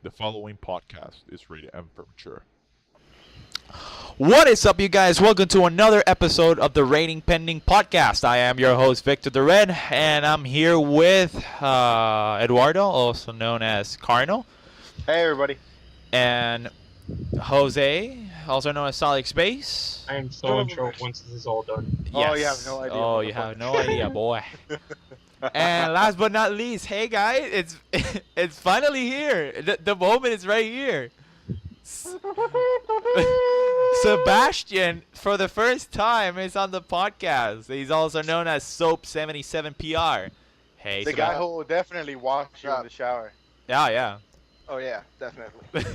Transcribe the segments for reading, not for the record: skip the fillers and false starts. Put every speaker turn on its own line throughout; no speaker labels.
The following podcast is rated M for mature.
What is up, you guys? Welcome to another episode of the Rating Pending Podcast. I am your host, Victor the Red, and I'm here with Eduardo, also known as Carno,
Hey everybody.
and Jose, also known as Solid Space.
I am so
Son of a
unsure
bitch.
once this is all done.
Oh, you
Yes.
have no idea,
Oh, you have no idea, boy. And last but not least, hey guys, it's finally here. The moment is right here. Sebastian, for the first time, is on the podcast. He's also known as Soap77PR. Hey,
The guy who will definitely wash you in the shower.
Yeah.
Oh yeah, definitely.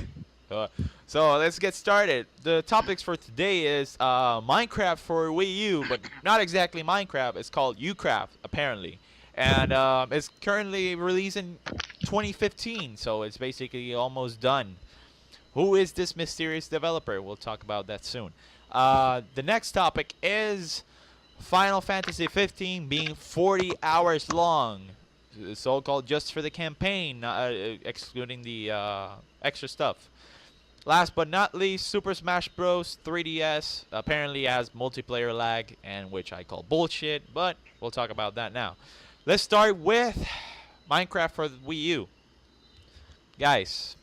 So let's get started. The topics for today is Minecraft for Wii U, but not exactly Minecraft. It's called Ucraft, apparently. And it's currently released in 2015, so it's basically almost done. Who is this mysterious developer? We'll talk about that soon. The next topic is Final Fantasy 15 being 40 hours long, so-called just for the campaign, excluding the extra stuff. Last but not least, Super Smash Bros. 3DS apparently has multiplayer lag, and which I call bullshit, but we'll talk about that now. Let's start with Minecraft for the Wii U. Guys,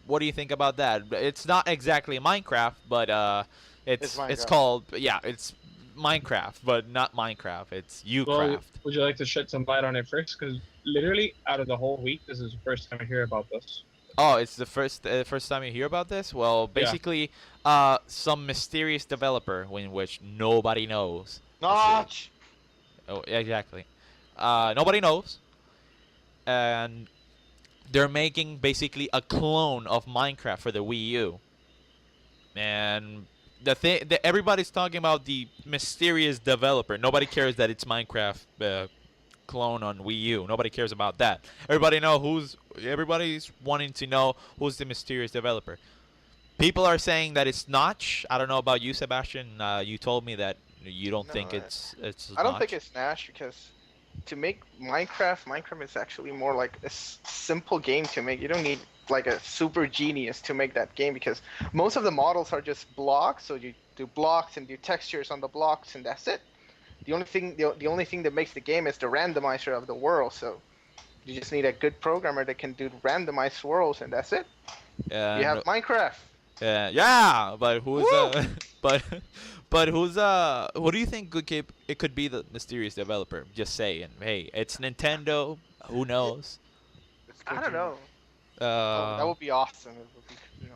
what do you think about that? It's not exactly Minecraft, but it's
Minecraft.
called it's Minecraft, but not Minecraft. It's Ucraft.
Well, would you like to shed some light on it first? Because literally, out of the whole week, this is the first time I hear about this.
Oh, it's the first time you hear about this? Well,
Yeah.
basically, some mysterious developer in which nobody knows.
Notch.
Oh, exactly. Nobody knows, and they're making basically a clone of Minecraft for the Wii U. And the thing that everybody's talking about, the mysterious developer. Nobody cares that it's Minecraft clone on Wii U. Nobody cares about that. Everybody's wanting to know who's the mysterious developer. People are saying that it's Notch. I don't know about you, Sebastian. You told me that you don't
No,
think it's
I don't
Notch.
think it's Nash because to make Minecraft is actually more like a simple game to make. You don't need like a super genius to make that game because most of the models are just blocks. So you do blocks and do textures on the blocks and that's it. The only thing that makes the game is the randomizer of the world. So you just need a good programmer that can do randomized worlds and that's it. You have Minecraft.
Yeah, but who's
Woo!
who do you think it could be the mysterious developer? Just saying. Hey, it's Nintendo. Who knows?
I don't know. That
Uh,
would be awesome. It would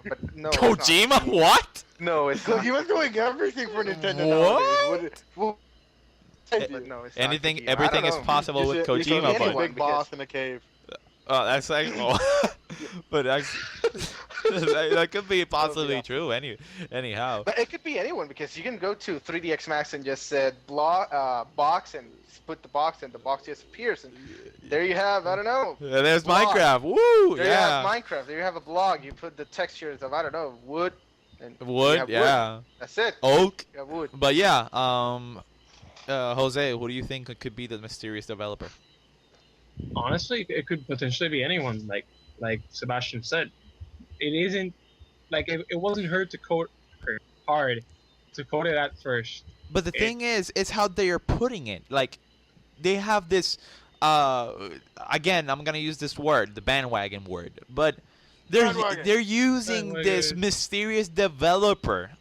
be, but no. it's
Kojima?
not.
What?
No, it's
So
not.
he was doing everything for Nintendo
What?
nowadays. What
But no, it's not
Anything,
Kojima. I
everything
don't
is
know.
possible with
You should
Kojima,
be a
but
big boss in a cave.
that's like, but that's, that could be possibly true. Anyhow.
But it could be anyone because you can go to 3DX Max and just said box and put the box and the box just appears and there you have, I don't know.
There's
Blog.
Minecraft. Woo!
There you have
Yeah.
Minecraft. There you have a blog. You put the textures of, I don't know, wood. And you
Wood.
have
Yeah.
That's it.
Oak.
You have wood.
But yeah. Jose, who do you think could be the mysterious developer?
Honestly, it could potentially be anyone. Like Sebastian said, it isn't like it wasn't hard to code it at first.
But the thing is how they are putting it. Like, they have this. Again, I'm gonna use this word, the bandwagon word, but
Bandwagon.
they're using this
Bandwagon.
mysterious developer,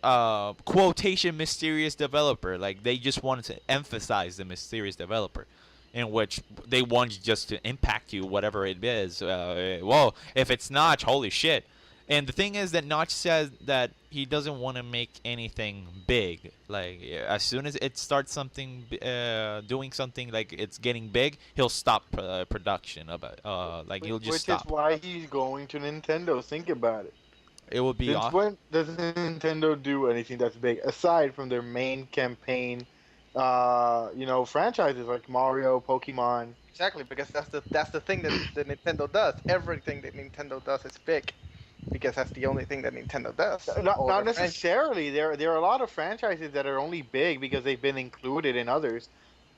quotation mysterious developer. Like, they just wanted to emphasize the mysterious developer, in which they want just to impact you, whatever it is. Well, if it's Notch, holy shit. And the thing is that Notch says that he doesn't want to make anything big. Like, as soon as it starts doing something like it's getting big, he'll stop production of it. Like, he'll just
Which
stop.
is why he's going to Nintendo. Think about it.
It would be
Since
awesome.
when does Nintendo do anything that's big aside from their main campaign? Franchises like Mario, Pokemon.
Exactly, because that's the thing that the Nintendo does. Everything that Nintendo does is big. Because that's the only thing that Nintendo does. All
Not
the franchises.
necessarily. There are a lot of franchises that are only big because they've been included in others.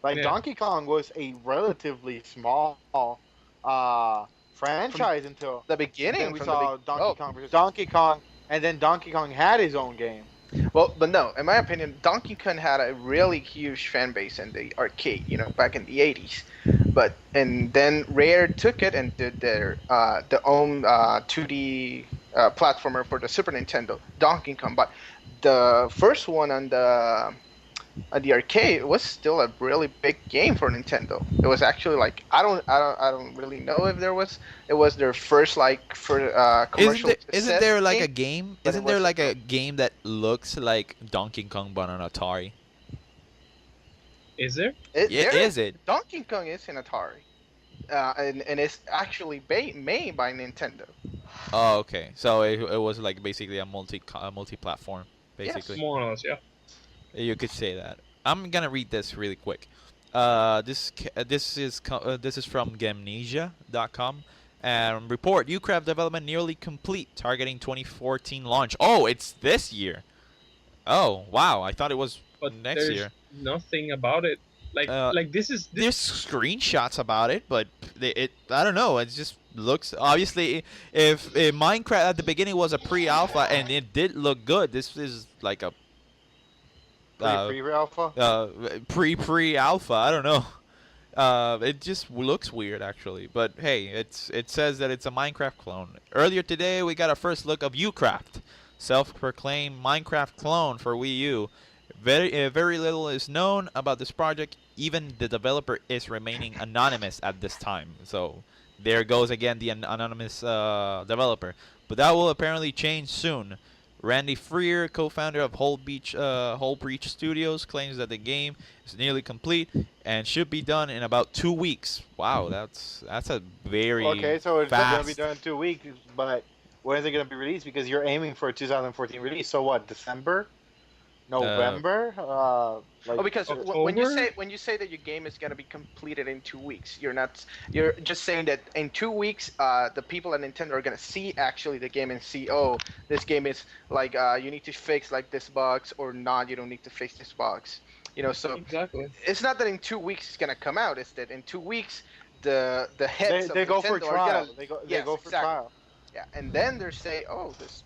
Like
Yeah.
Donkey Kong was a relatively small franchise until
the beginning.
then we
from
saw
the
Donkey
oh,
Kong versus Donkey Kong, and then Donkey Kong had his own game.
well, but no, in my opinion, Donkey Kong had a really huge fan base in the arcade, back in the 80s. And then Rare took it and did their own 2D platformer for the Super Nintendo, Donkey Kong. But the first one on the arcade was still a really big game for Nintendo. It was actually like I don't really know if it was their first for commercial
Isn't
success
there like a
game,
game?
but it
Isn't there
was
like
still.
a game that looks like Donkey Kong but on Atari?
Is there?
There is.
Is it?
Donkey Kong is in Atari, and it's actually made by Nintendo.
Oh, okay. So it was like basically a multi-platform,
Yes.
basically.
More or less, yeah.
You could say that. I'm gonna read this really quick. This is from Gamnesia.com. And report: Ucraft development nearly complete, targeting 2014 launch. Oh, it's this year. Oh, wow! I thought it was
But
next
there's
year.
nothing about it. Like
Uh,
like this is this.
There's screenshots about it, but I don't know. It just looks obviously if Minecraft at the beginning was a pre-alpha and it did look good. This is like a uh,
Pre-alpha.
pre-alpha. I don't know. It just looks weird actually, but hey, it says that it's a Minecraft clone. Earlier today, we got a first look of Ucraft, self-proclaimed Minecraft clone for Wii U. Very little is known about this project. Even the developer is remaining anonymous at this time. So there goes again the anonymous developer. But that will apparently change soon. Randy Freer, co-founder of Whole Breach Studios, claims that the game is nearly complete and should be done in about 2 weeks. Wow, that's a very
Okay, so it's
fast.
gonna be done in 2 weeks, but when is it gonna be released? Because you're aiming for a 2014 release. So what? December, November?
Oh, because
October?
when you say that your game is gonna be completed in 2 weeks, you're just saying that in 2 weeks, the people at Nintendo are gonna see actually the game and see, oh, this game is like you need to fix like this bugs or not, you don't need to fix this bugs. So
Exactly.
it's not that in 2 weeks it's gonna come out. It's that in 2 weeks the heads
they
of
go for
Nintendo are
trial.
gonna
They
yes,
go for
exactly.
trial.
Yeah, and then they say, oh, this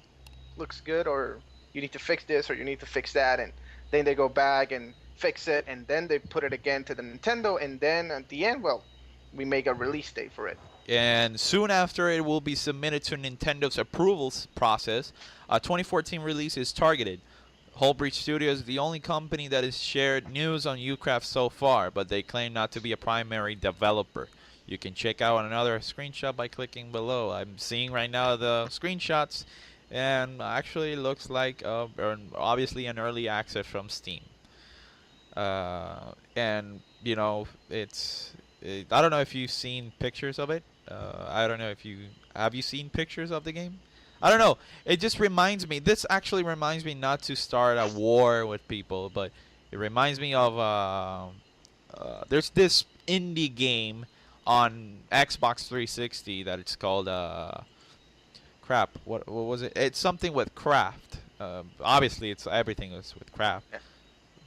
looks good, or you need to fix this, or you need to fix that, and then they go back and fix it, and then they put it again to the Nintendo, and then at the end, well, we make a release date for it.
And soon after it will be submitted to Nintendo's approvals process. A 2014 release is targeted. Whole Breach Studios is the only company that has shared news on Ucraft so far, but they claim not to be a primary developer. You can check out another screenshot by clicking below. I'm seeing right now the screenshots, and actually it looks like obviously an early access from Steam. And I don't know if you've seen pictures of it. I don't know if you have you seen pictures of the game. I don't know. It just reminds me. This actually reminds me not to start a war with people, but it reminds me of there's this indie game on Xbox 360 that it's called crap. What was it? It's something with craft. Obviously, it's everything is with craft.
Yeah.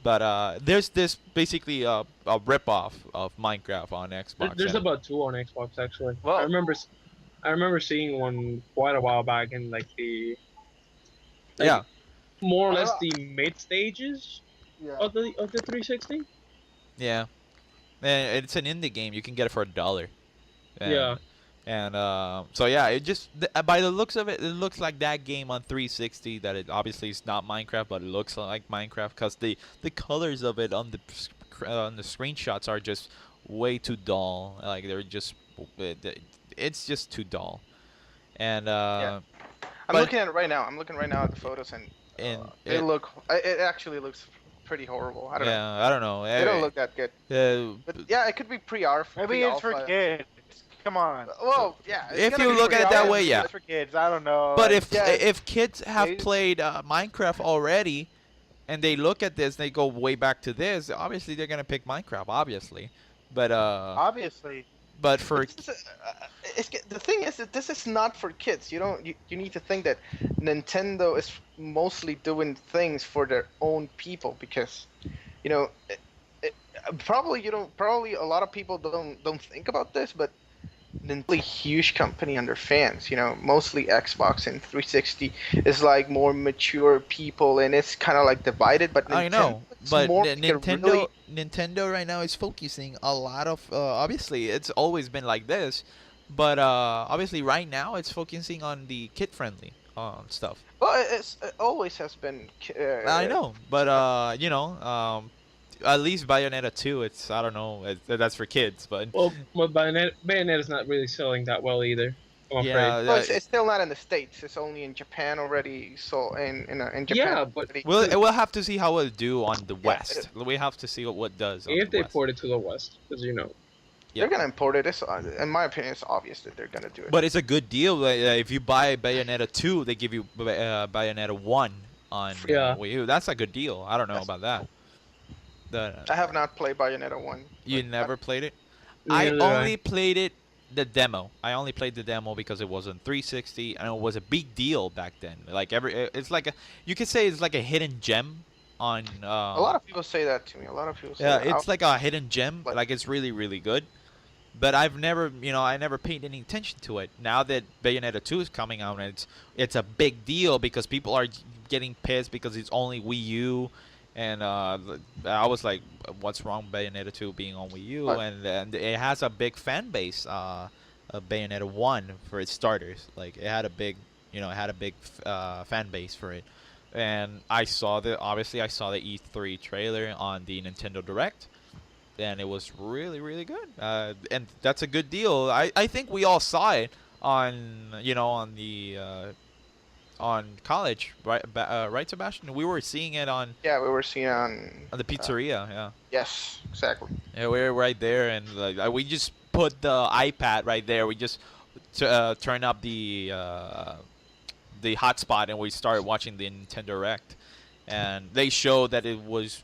But there's this basically a rip-off of Minecraft on Xbox.
There's
and-
about two on Xbox actually.
Well-
I remember seeing one quite a while back in like the
yeah.
more or less the mid stages
Yeah.
of the 360.
Yeah. And it's an indie game. You can get it for $1. And,
Yeah.
And so yeah, it just by the looks of it, it looks like that game on 360. That it obviously is not Minecraft, but it looks like Minecraft because the colors of it on the screenshots are just way too dull. Like they're just it's just too dull. And
I'm
but-
looking at it right now. I'm looking right now at the photos, and it actually looks pretty horrible. I don't know.
yeah, I don't know.
They don't look that good. But yeah, it could be pre-alpha.
Maybe it's for kids. Come on.
Well, yeah. it's
If
gonna
you
be
look at it that
pre-alpha.
way, yeah.
It's for kids. I don't know.
But
like,
if kids have
Maybe-
played Minecraft already, and they look at this, they go way back to this. Obviously, they're gonna pick Minecraft, obviously. But
obviously,
for
The thing is that this is not for kids. You need to think that Nintendo is mostly doing things for their own people because, probably a lot of people don't think about this, but Nintendo, huge company under fans. You know, mostly Xbox and 360 is like more mature people, and it's kind of like divided. But
I
Nintendo,
know,
it's
but
more like a really
Nintendo right now is focusing a lot of obviously it's always been like this, but obviously right now it's focusing on the kid friendly stuff.
well, it always has been.
I know, but at least Bayonetta 2, it's I don't know, that's for kids, but
Well, Bayonetta is not really selling that well either. I'm
yeah,
afraid.
Well, it's still not in the States. It's only in Japan already. So in Japan
Yeah, but
already.
we'll have to see how it'll do on the
Yeah,
West. We have to see what does on
if
the
they
West.
port it to the West, because
Yeah.
they're gonna import it. It's, in my opinion, it's obvious that they're gonna do it.
But it's a good deal. If you buy Bayonetta 2, they give you Bayonetta 1 on
yeah,
Wii U. That's a good deal. I don't know
That's
about that.
cool.
The,
I have not played Bayonetta one,
you
but
never played it? I
neither do I.
only played it the demo. I only played the demo because it was on 360 and it was a big deal back then. Like it's like a you could say it's like a hidden gem on
a lot of people say that to me. A lot of people say
yeah,
that.
it's like a hidden gem.
Like
Like it's really really good. But I've never, I never paid any attention to it. Now that Bayonetta 2 is coming out, and it's a big deal because people are getting pissed because it's only Wii U, and I was like, what's wrong with Bayonetta 2 being on Wii U?
but
And it has a big fan base. Bayonetta 1 for its starters, like it had a big, fan base for it. And obviously I saw the E3 trailer on the Nintendo Direct, and it was really really good, and that's a good deal. I think we all saw it on on the on college, right? Right, Sebastian, we were seeing it
yeah, we were seeing
on the
uh,
pizzeria. Yeah,
yes, exactly.
yeah, we were right there, and like we just put the iPad right there. We just turn up the hotspot, and we started watching the Nintendo Direct, and they showed that it was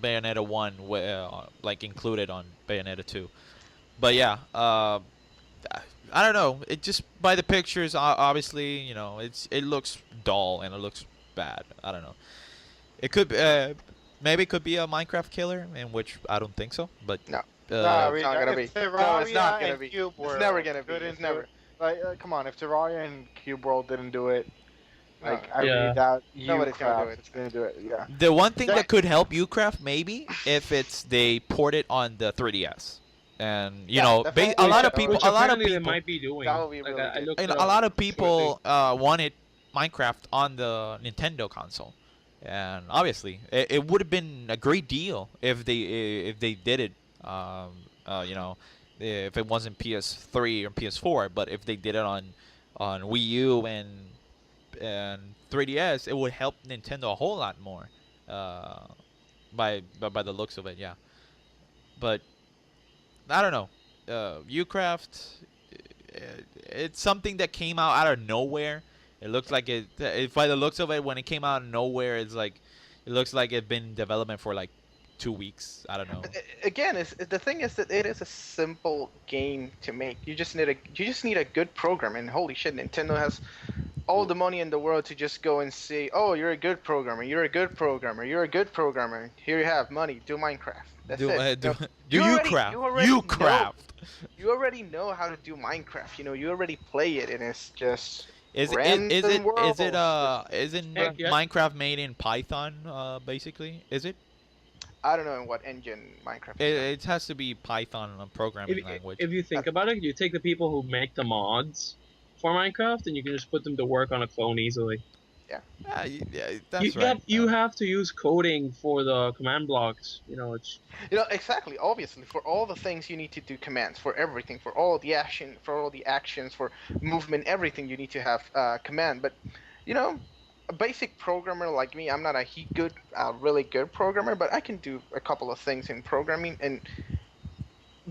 Bayonetta 1 like included on Bayonetta 2. But yeah, I don't know. It just by the pictures, obviously, it looks dull and it looks bad. I don't know. It could maybe it could be a Minecraft killer, in which I don't think so. But
No,
Nah,
it's not gonna be.
if
No, it's not
Terraria
gonna
and
be.
Cube
It's
World
never gonna be.
couldn't
It's
do
never.
it, like, come on, if Terraria and Cube World didn't do it,
No,
like, I really
Yeah,
doubt
nobody's gonna do
Ucraft
it.
is gonna do it. Yeah.
the one thing
That-
that could help Ucraft maybe if it's they port it on the 3DS, and
Yeah, definitely.
a lot
Yeah,
of people,
which
a lot of
apparently they
people,
might be doing.
That would be
Like
really
I
good.
looked
and
it
a
up.
lot of
It's really-
people wanted Minecraft on the Nintendo console, and obviously it would have been a great deal if they did it. If it wasn't PS3 or PS4, but if they did it on Wii U and 3DS, it would help Nintendo a whole lot more. Uh, by the looks of it, yeah. But I don't know. Ucraft, uh, it's something that came out of nowhere. It looks like by the looks of it, when it came out of nowhere, it looks like it's been in development for like 2 weeks. I don't know.
Again, the thing is that it is a simple game to make. You just need a good program, and holy shit, Nintendo has all the money in the world to just go and say, "Oh, you're a good programmer. You're a good programmer. You're a good programmer. Here you have money. Do Minecraft." That's
Do
it.
do,
You know,
do
you
you
already-
craft?
you already
You
know-
craft.
you already know how to do Minecraft. You already play it, and it's just
Is it
random
is it
worlds.
isn't
Heck yeah.
Minecraft made in Python basically? Is it?
I don't know in what engine Minecraft
It,
is.
it has to be Python programming
If,
language.
if you think about it, you take the people who make the mods for Minecraft, and you can just put them to work on a clone easily.
Yeah, that's right.
You have to use coding for the command blocks. It's
Exactly. Obviously, for all the things you need to do commands for everything, for all the action, for all the actions, for movement, everything you need to have command. But you know, a basic programmer like me, I'm not really good programmer, but I can do a couple of things in programming. And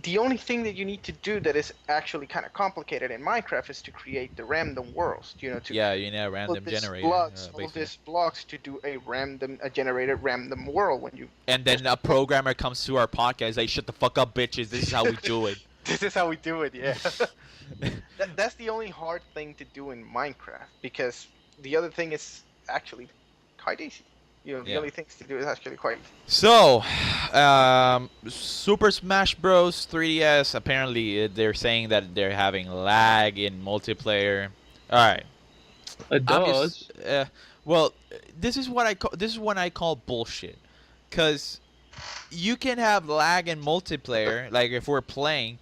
the only thing that you need to do that is actually kind of complicated in Minecraft is to create the random worlds. To
Yeah, you need a
all
random
these
generator,
blocks, all
basically.
these blocks to do a generated random world when you.
And then a programmer comes to our podcast, hey, shut the fuck up, bitches. This is how we do it.
This is how we do it, yeah. That's the only hard thing to do in Minecraft because the other thing is actually quite easy. The
Yeah.
only things to do is actually quite.
So, Super Smash Bros. 3DS. Apparently, they're saying that they're having lag in multiplayer. All right.
It
I'm just.
does.
Well, this is what I call bullshit, cause you can have lag in multiplayer. Like if we're playing,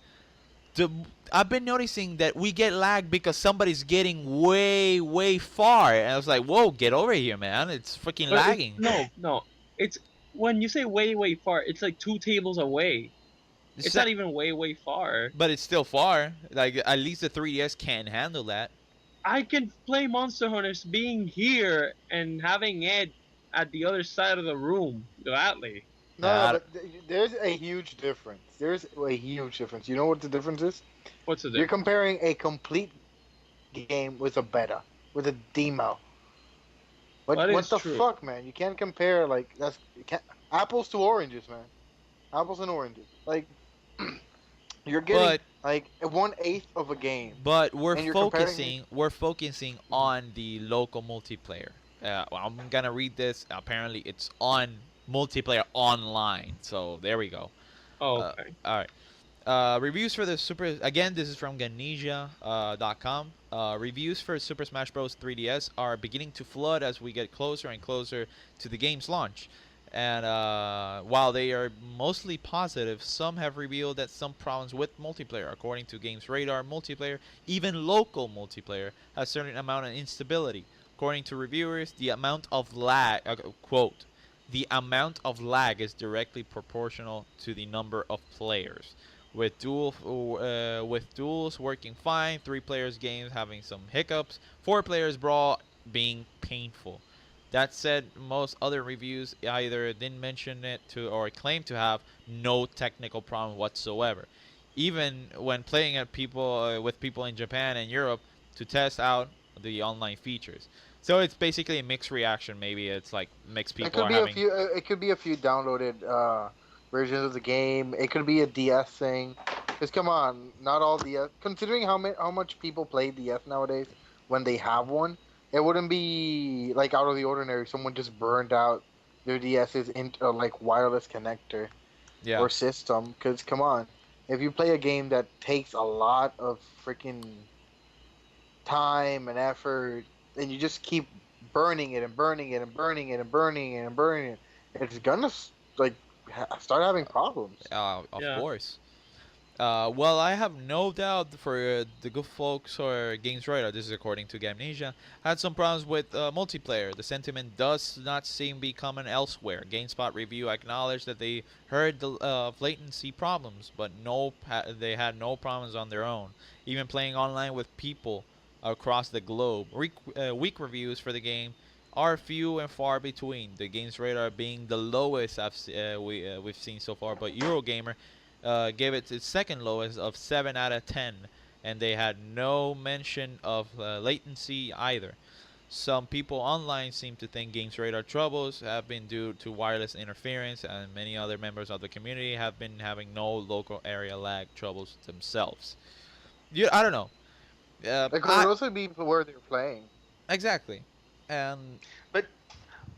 the I've been noticing that we get lag because somebody's getting way far, and I was like, whoa, get over here, man! It's freaking
But
lagging.
no. It's when you say way far, it's like 2 tables away.
It's
It's
not,
not even way far.
but it's still far. Like at least the 3DS can handle that.
I can play Monster Hunters being here and having it at the other side of the room gladly.
No,
Uh,
but there's a huge difference. There's a huge difference. You know what the difference is?
What's the
You're
difference?
comparing a complete game with a beta, with a demo.
That
What
is
the
true.
fuck, man? You can't compare like you can't, apples to oranges, man. Apples and oranges. Like you're getting
but
like 1/8 of a game,
but we're
and you're comparing it.
focusing on the local multiplayer. Well, I'm gonna read this. Apparently, it's on multiplayer online. So there we go.
Oh,
Uh,
okay.
all right. Reviews for the Super. Again, this is from Ganesia.com. Reviews for Super Smash Bros. 3DS are beginning to flood as we get closer and closer to the game's launch. And while they are mostly positive, some have revealed that some problems with multiplayer. According to Games Radar, multiplayer, even local multiplayer, has a certain amount of instability. According to reviewers, the amount of lag, quote, the amount of lag is directly proportional to the number of players. With duels working fine, 3 players games having some hiccups, 4 players brawl being painful. That said, most other reviews either didn't mention it to or claim to have no technical problem whatsoever. Even when playing at people with people in Japan and Europe to test out the online features. So it's basically a mixed reaction. Maybe it's like mixed
It
people
could
are
be a
having.
few. It could be a few downloaded versions of the game. It could be a DS thing. Because come on, not all DS. Considering how much people play DS nowadays, when they have one, it wouldn't be like out of the ordinary. Someone just burned out their DS's into like wireless connector
Yeah.
or system. Because come on, if you play a game that takes a lot of freaking time and effort, and you just keep burning it and burning it and burning it and burning it and burning it, it's gonna like start having problems.
Of
Yeah.
course. Well, I have no doubt for the good folks or Games Radar, this is according to Gamnesia, had some problems with multiplayer. The sentiment does not seem to be common elsewhere. GameSpot review acknowledged that they heard the latency problems, but they had no problems on their own. Even playing online with people across the globe. Weak reviews for the game are few and far between. The Games Radar being the lowest we've seen so far, but Eurogamer gave it its second lowest of 7 out of 10, and they had no mention of latency either. Some people online seem to think Games Radar troubles have been due to wireless interference, and many other members of the community have been having no local area lag troubles themselves. I don't know.
It could
I
also be where they're playing.
exactly, and
But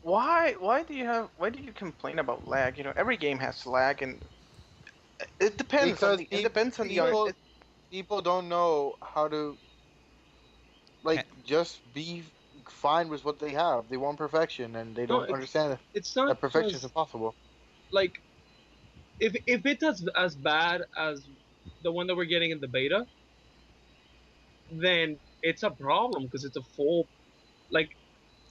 why do you complain about lag? Every game has lag, and
Because
it depends on the
people don't know how to
ha-
like just be fine with what they have. They want perfection, and they
No,
don't understand
it's not
that perfection is
just
impossible.
like if it's as bad as the one that we're getting in the beta, then it's a problem because it's a full like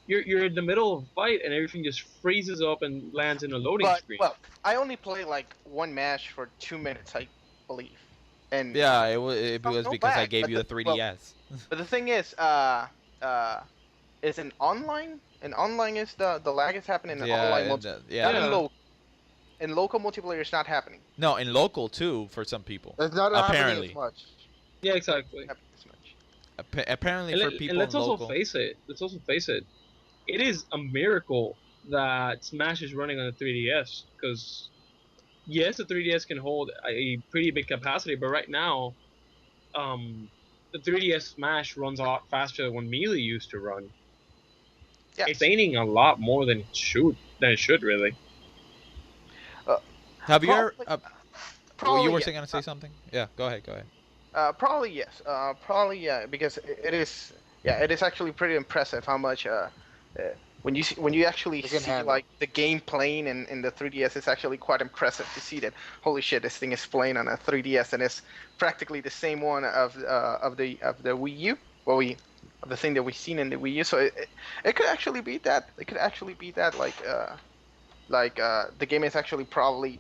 you're in the middle of a fight and everything just freezes up and lands in a loading
But
screen.
well, I only play like one match for 2 minutes, I believe, and
yeah, it
no,
was
no
because I
lag.
gave you the
Well,
3DS.
but the thing uh, is in online. In online is the lag is happening in online
Yeah,
multiplayer,
yeah.
not in
Yeah.
local. In local multiplayer, it's not happening.
No, in local too for some people.
It's not happening as
Apparently,
much.
Yeah,
Not
exactly.
happening as much.
apparently
And,
for
and
people in
let's also
local.
face it. Let's also face it. It is a miracle that Smash is running on the 3DS because yes, the 3DS can hold a pretty big capacity, but right now, the 3DS Smash runs a lot faster than when Melee used to run. It's
Yes.
aiming a lot more than it should. than it should really.
Uh,
Have you ever?
probably,
Well, you
probably
were
yes.
saying gonna say something? Yeah, go ahead. Go ahead.
Probably yes. Probably yeah, because it is. Yeah, it is actually pretty impressive how much when you actually
It can
see
handle.
like the game playing in the 3DS, it's actually quite impressive to see that. Holy shit, this thing is playing on a 3DS and it's practically the same one of the Wii U. Well, we of the thing that we've seen in the Wii U. So it could actually beat that. It could actually beat that. The game is actually probably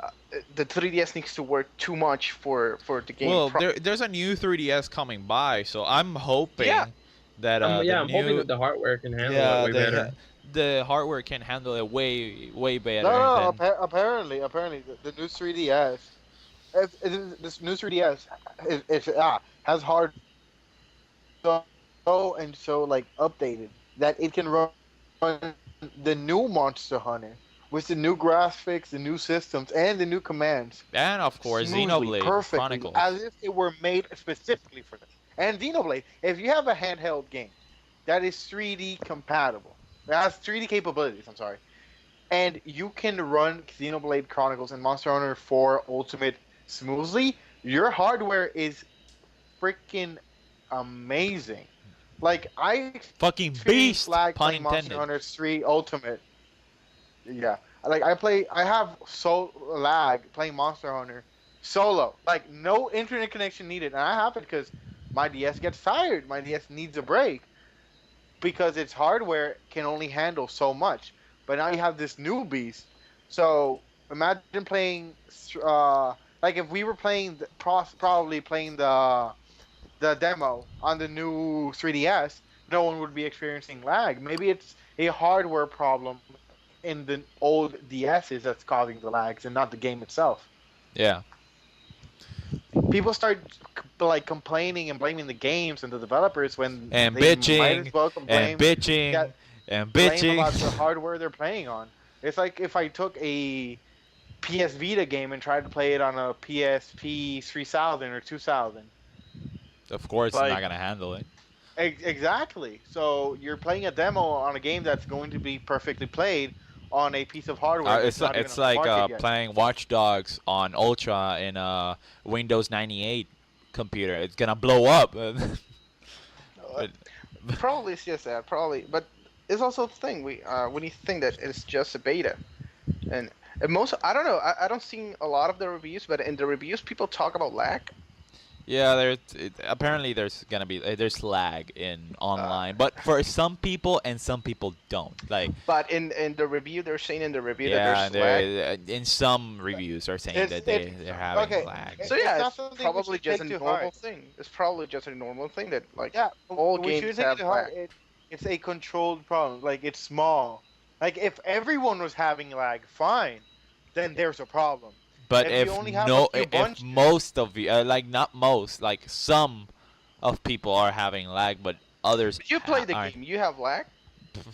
uh, the 3DS needs to work too much for the game.
Well, there's a new 3DS coming by, so I'm
Yeah,
hoping that the
I'm hoping
new
that the hardware can handle it
yeah
way better.
the hardware can handle it way
No,
better
no.
than
Apparently, the new 3DS, this new 3DS, has hard and so like updated that it can run the new Monster Hunter with the new graphics, the new systems, and the new commands
and of course
smoothly,
Xenoblade
perfectly,
Chronicles.
as if it were made specifically for this. And Xenoblade, if you have a handheld game that is 3D compatible, that has 3D capabilities, I'm sorry, and you can run Xenoblade Chronicles and Monster Hunter 4 Ultimate smoothly, your hardware is freaking amazing. Like I
Fucking
experienced lag
beast,
playing
pun
Monster Hunter
intended.
3 Ultimate. Yeah, like I have so lag playing Monster Hunter solo. Like no internet connection needed, and I have it because my DS gets tired. My DS needs a break because its hardware can only handle so much. But now you have this new beast. So imagine playing, like if we were playing, probably playing the demo on the new 3DS, no one would be experiencing lag. Maybe it's a hardware problem in the old DSs that's causing the lags and not the game itself.
Yeah,
People start like complaining and blaming the games and the developers when
and
they might as
bitching
well
and
blame, yeah,
bitching and
blame
bitching.
about the hardware they're playing on. It's like if I took a PS Vita game and tried to play it on a PSP 3000 or 2000.
Of course, it's not
Like
gonna handle it.
exactly. So you're playing a demo on a game that's going to be perfectly played on a piece of hardware that's not even
It's
on the
like
market yet.
playing Watch Dogs on Ultra in a Windows 98 computer. It's gonna blow up.
uh,
But
probably it's just that. Probably, but it's also the thing when you think that it's just a beta, and most I don't know. I don't see a lot of the reviews, but in the reviews people talk about lag.
yeah, apparently there's gonna be there's lag in
Uh,
online, but for some people and some people don't. Like
but in the review, they're saying in the review that
yeah,
there's lag.
there in some reviews are saying
It's
that
it
they're having
okay.
lag.
So
It's
yeah,
not
it's
something we
probably
should
just a
take too hard.
normal thing. It's probably just a normal thing that like
Yeah,
all
we
games
shouldn't take it
have
too hard.
lag.
It's a controlled problem. Like it's small. Like if everyone was having lag, fine, then there's a problem.
But
If you only have a few
if
bunch,
most of you like not most, like some of people are having lag, but others
But you play the
aren't.
game, you have lag.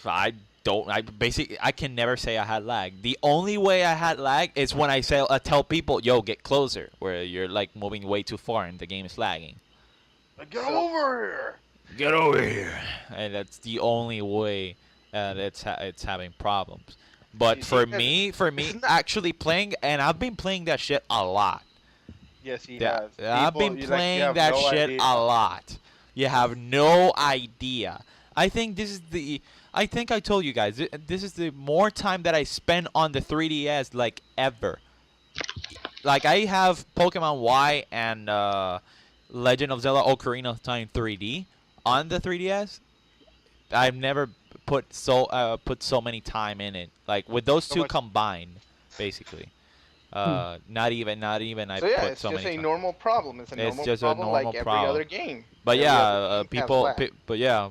I don't. I basically I can never say I had lag. The only way I had lag is when I tell people, "Yo, get closer," where you're like moving way too far and the game is lagging.
get
So
over here.
Get over here, and that's the only way it's having problems.
so
But
you see,
for
it's
me,
not.
actually playing, and I've been playing that shit a lot.
Yes, he
Yeah,
has.
I've
People,
been
you like you
playing
have
that
no
shit
idea.
a lot. You have no idea. I think this is the. I think I told you guys. This is the more time that I spend on the 3DS like ever. Like I have Pokemon Y and Legend of Zelda Ocarina of Time 3D on the 3DS. I've never put so many time in it. Like with those
So
two
much.
combined, basically. Not even I
So yeah,
put
it's
so
just
many
a
time.
normal problem. It's a
It's
normal
just a
problem
normal
like every
problem.
other game.
But
Every
yeah,
other game has lag.
but yeah,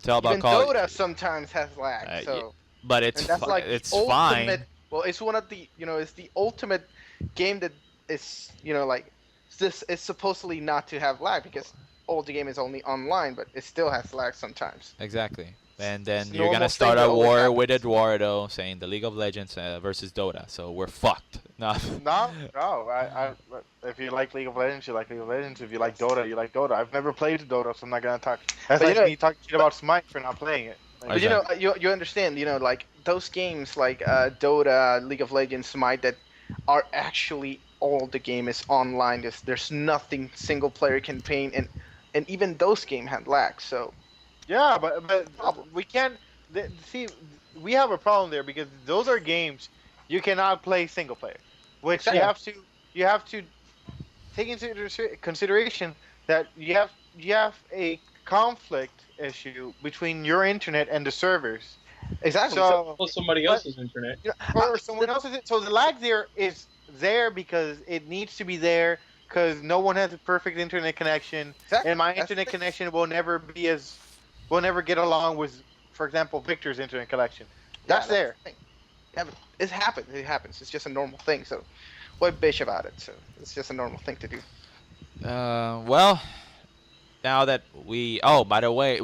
tell about
Even
Call.
Dota sometimes has lag.
Yeah,
So
but
and that's like the
it's
ultimate.
fine.
Well, it's one of the it's the ultimate game that is like this is supposedly not to have lag because all the game is only online, but it still has lag sometimes.
Exactly. And
It's
then
a
you're gonna
normal thing
start
that
a
always
war with
happens.
Eduardo saying the League of Legends versus Dota. So we're fucked. No.
No, no. If you like League of Legends, you like League of Legends. If you like Dota, you like Dota. I've never played Dota, so I'm not gonna talk. That's
But
like me talking shit about Smite for not playing it. Like,
but
Exactly.
you understand, like those games like Dota, League of Legends, Smite that are actually all the game is online. There's nothing single player campaign, and even those games had lag. So
Yeah, but
problem.
we can't see. We have a problem there because those are games you cannot play single player, which
Yeah.
you have to take into consideration that you have a conflict issue between your internet and the servers.
Exactly. So
So,
Well, somebody
but
else's internet.
you know,
or someone else's. So the lag there is there because it needs to be there because no one has a perfect internet connection,
exactly.
and my
That's the
internet
thing.
connection will never get along with, for example, Victor's internet connection.
Yeah,
That's
that's
there.
the thing. Yeah, but it happens. It happens. It's just a normal thing. So why bitch about it? So it's just a normal thing to do.
Well, now that we by the way,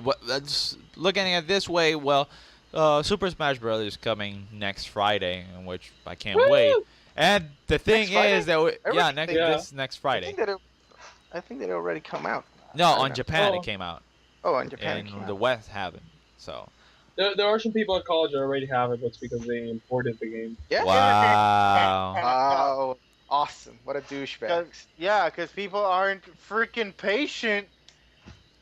looking at it this way, well, Super Smash Bros. Is coming next Friday, in which I can't wait. And the thing
Next Friday?
is that
Everybody
next
think-
Yeah.
this next
I
Friday.
think that I think that it already come out.
No,
I don't
on
know.
Japan
Oh.
it came out,
Oh, in Japan. it
and
came
the
out.
West haven't. So
There are some people at college that already have it, but it's because they imported the game.
Yeah.
wow.
Wow. Awesome. What a douchebag.
Yeah, because people aren't freaking patient,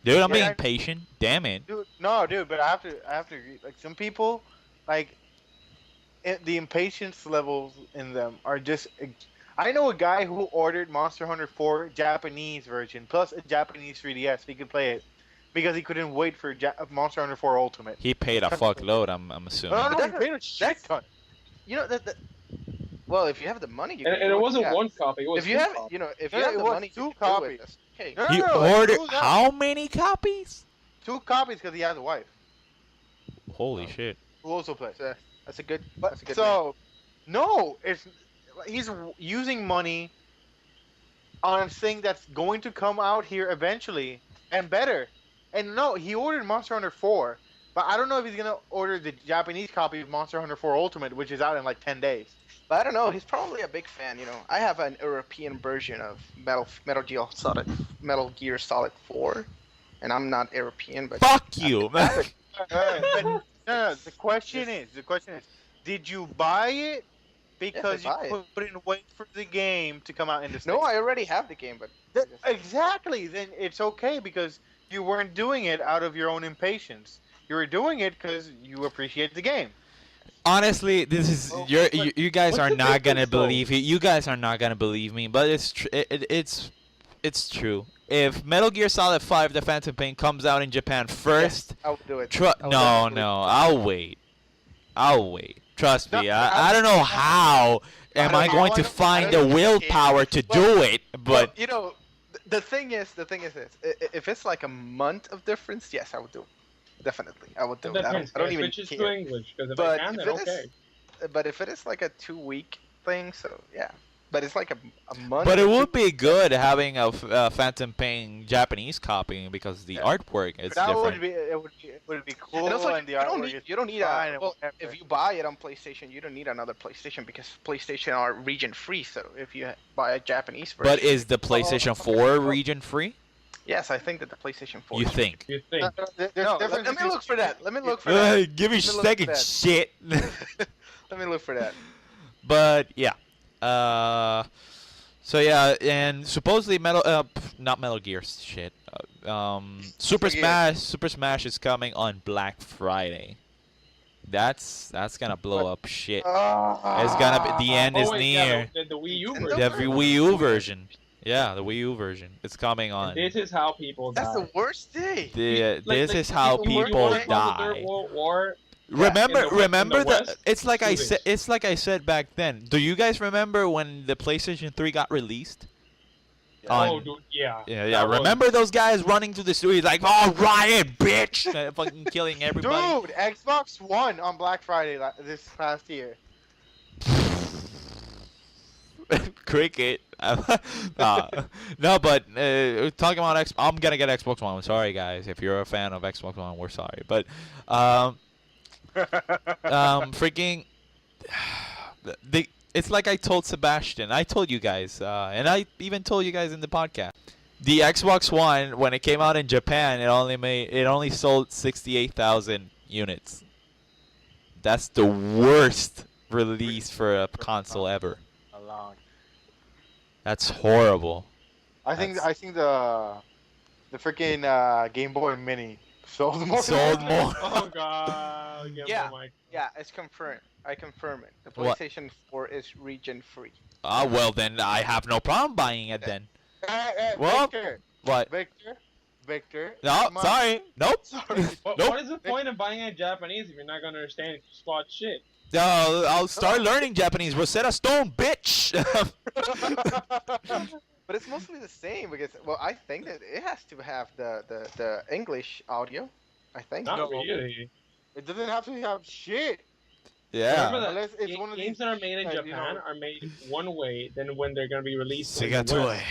Dude, I'm
Yeah,
being
I-
patient. Damn it.
dude. No, dude, but I have to agree. Like some people, like the impatience levels in them are just. I know a guy who ordered Monster Hunter 4 Japanese version plus a Japanese 3DS so he could play it because he couldn't wait for Monster Hunter 4 Ultimate.
He paid a fuckload, I'm assuming.
No,
But
he
that's-
paid a shit ton.
You know that. Well, if you have the money, you
And,
can
and
do
it wasn't
yeah.
one copy. It was
If you
two
have,
copies.
if
No,
you have
it
the
was
money,
two
you can do
copies.
it. That's okay.
No,
He
no, no,
ordered
do that.
how many copies?
2 copies because he has a wife
Holy shit.
who also plays.
That's a good.
But
That's a good.
so, no, he's using money on a thing that's going to come out here eventually and better. And no, he ordered Monster Hunter 4, but I don't know if he's gonna order the Japanese copy of Monster Hunter 4 Ultimate, which is out in like 10 days.
But I don't know. He's probably a big fan. You know, I have an European version of Metal Gear Solid 4, and I'm not European, but
Fuck you, man.
But no, the question is, did you buy it because
Yes, I buy
you couldn't wait for the game to come out in the
no,
States?
I already have the game, but
Exactly. Then it's okay because you weren't doing it out of your own impatience. You were doing it because you appreciate the game.
Honestly, this is
Well,
you guys
what's
are
the
not gonna
difference, though?
believe it. You guys are not gonna believe me, but it's true. If Metal Gear Solid 5: The Phantom Pain comes out in Japan first,
yes, I will do it.
no,
I will definitely-
I'll wait. I'll wait. Trust me.
No,
I don't know how am
don't
I
know
going
how
to
I
find
don't
the
know.
willpower to
Well,
do it,
Well,
but
you know, the thing is this: if it's like a month of difference, yes, I would do it. Definitely, I would do
It
it.
depends.
I don't
Can I
even
switch it
care.
to English? Because if
But
I can,
if
then
it is-
okay.
But if it is like a 2-week thing, so yeah. But it's like a month.
but it
or
would
2
be good having a Phantom Pain Japanese copy because the artwork is
That
different.
would be it would be cool
And also,
and the artwork is
you don't need
fine
a.
and
Well,
whatever.
if you buy it on PlayStation, you don't need another PlayStation because PlayStation are region free. So if you buy a Japanese version,
But is the PlayStation 4 region free?
yes, I think that the PlayStation 4.
You
is-
think?
You think?
There's
No,
difference
let me
between-
look for that. Let me look for that.
Give me
Let me look
second
at that.
shit.
Let me look for that.
But yeah. So yeah, and supposedly not Metal Gear shit. Super
Gear.
Smash is coming on Black Friday. That's gonna blow up shit. It's gonna be the end is
Oh, wait,
near.
yeah, the Wii U
Nintendo?
version.
The Wii U version. Yeah, the Wii U version. It's coming on.
This is how people die.
That's the worst day.
This is how
you
people
wanna call the Third
die.
World War.
Remember,
in the
remember the.
West,
It's like I
shootings.
said. It's like I said back then. Do you guys remember when the PlayStation 3 got released? On-
Oh, dude, yeah.
Yeah,
That was-
remember those guys running through the streets like, "Oh, riot, bitch!" Fucking killing everybody.
Dude, Xbox One on Black Friday this past year.
Cricket. No, but talking about I'm gonna get Xbox One. I'm sorry, guys. If you're a fan of Xbox One, we're sorry. But freaking it's like I told Sebastian. I told you guys, and I even told you guys in the podcast. The Xbox One, when it came out in Japan, it only sold 68,000 units. That's the worst release for a console ever.
Allowed.
That's horrible.
I think
That's-
the freaking Game Boy Mini sold more.
Sold more.
Oh god.
Yeah.
Mike.
Yeah, it's confirmed. I confirm it. The
What?
PlayStation 4 is region free.
Ah, well then I have no problem buying it then. Well,
Victor,
what?
Victor.
No,
come on.
sorry. Nope.
Sorry.
What,
Nope.
what is the point of buying it Japanese if you're not gonna understand spot shit?
I'll start learning Japanese. Rosetta Stone, bitch.
But it's mostly the same because, well, I think that it has to have the English audio. I think.
Not
No.
really.
It doesn't have to have shit.
Yeah.
Remember that
Unless it's one of
games
these
that are made in
that,
Japan are made one way than when they're gonna be released. in the
Segatue.
West.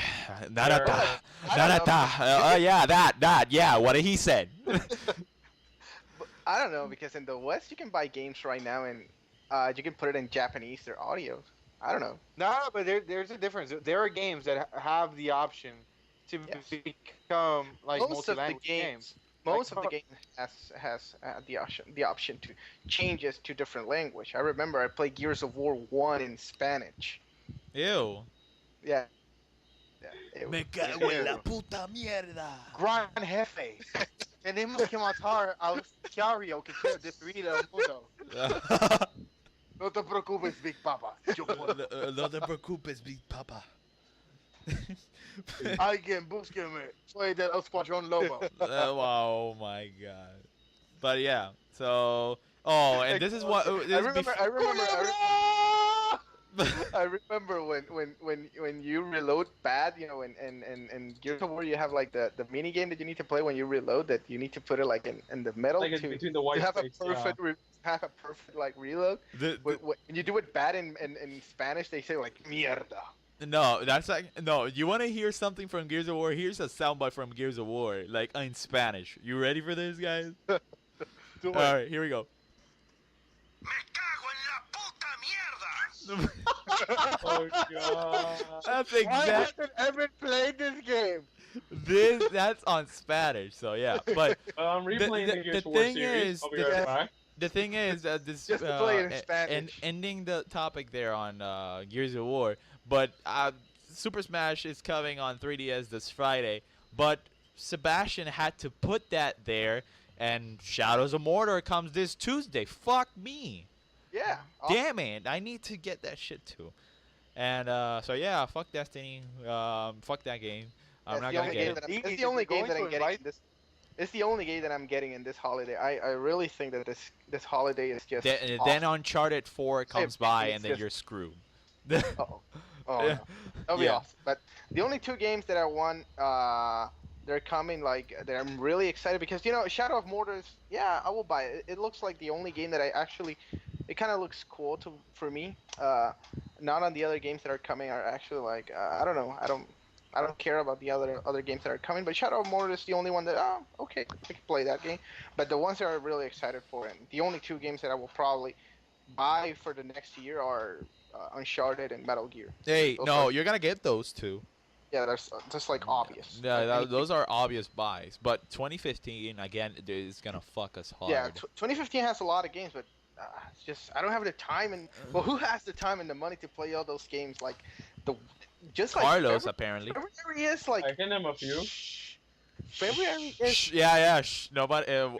Narata.
I don't know.
Narata. Yeah, that. Yeah, what he said.
But I don't know because in the West you can buy games right now and you can put it in Japanese. Their audio. I don't know.
No, but there's a difference. There are games that have the option to
Yes.
become like
Most of the
multi-language
games,
games.
most
Like,
of the game has the option to change it to different language. I remember I played Gears of War 1 in Spanish.
Ew.
Yeah. It,
Me
cago en la
puta mierda.
Gran jefe. Tenemos que matar al sicario que quiere destruir el mundo. No te preocupes, Big Papa. Yo puedo.
No te preocupes, Big Papa.
Alguien búsqueme. Soy del Escuadrón Lobo.
Oh my god. But yeah, so and this is what
I remember. I remember.
Culebra!
I remember when you reload bad, you know, and Gears of War you have like the mini game that you need to play when you reload that you need to put it like in the middle
Like
to
between the white
have a
space,
perfect have a perfect like reload. When you do it bad in Spanish, they say like mierda.
No, that's like no. You want to hear something from Gears of War? Here's a soundbite from Gears of War, like in Spanish. You ready for this, guys?
Do it.
All right, here we go.
Oh god.
That's
Why
exact.
hasn't Evan played this game?
That's on Spanish. So yeah, but
I'm replaying the,
the
Gears of War
thing
series.
is-
I'll be right back.
the thing is that this
Just to play it in
and
Spanish.
ending the topic there on Gears of War, but Super Smash is coming on 3DS this Friday, but Sebastian had to put that there, and Shadows of Mordor comes this Tuesday. Fuck me.
Yeah.
Damn it, I need to get that shit too. And so yeah, fuck Destiny. Fuck that game. I'm not gonna get it.
It's the only game that I'm getting. It's the only game that I'm getting in this holiday. I really think that this holiday is just.
Then Uncharted 4 comes by,
it's
and then
just-
you're screwed.
Oh,
Yeah.
no. That'll be
Yeah.
awesome. But the only two games that I want, they're coming like that I'm really excited because Shadow of Mordor is, yeah, I will buy it. It looks like the only game that I actually, it kind of looks cool for me. Not on the other games that are coming are actually like I don't know. I don't care about the other games that are coming, but Shadow of Mordor is the only one that okay, I can play that game. But the ones that I'm really excited for, and the only two games that I will probably buy for the next year are Uncharted and Metal Gear.
Hey,
Those
no,
are-
you're gonna get those two.
Yeah, that's just like obvious.
Yeah,
Like, any-
those are obvious buys. But 2015 again is gonna fuck us hard.
Yeah, 2015 has a lot of games, but it's just I don't have the time and well, who has the time and the money to play all those games? Like the just like
Carlos apparently.
February is like
I can name a few.
February is
Shh, yeah. Nobody. Who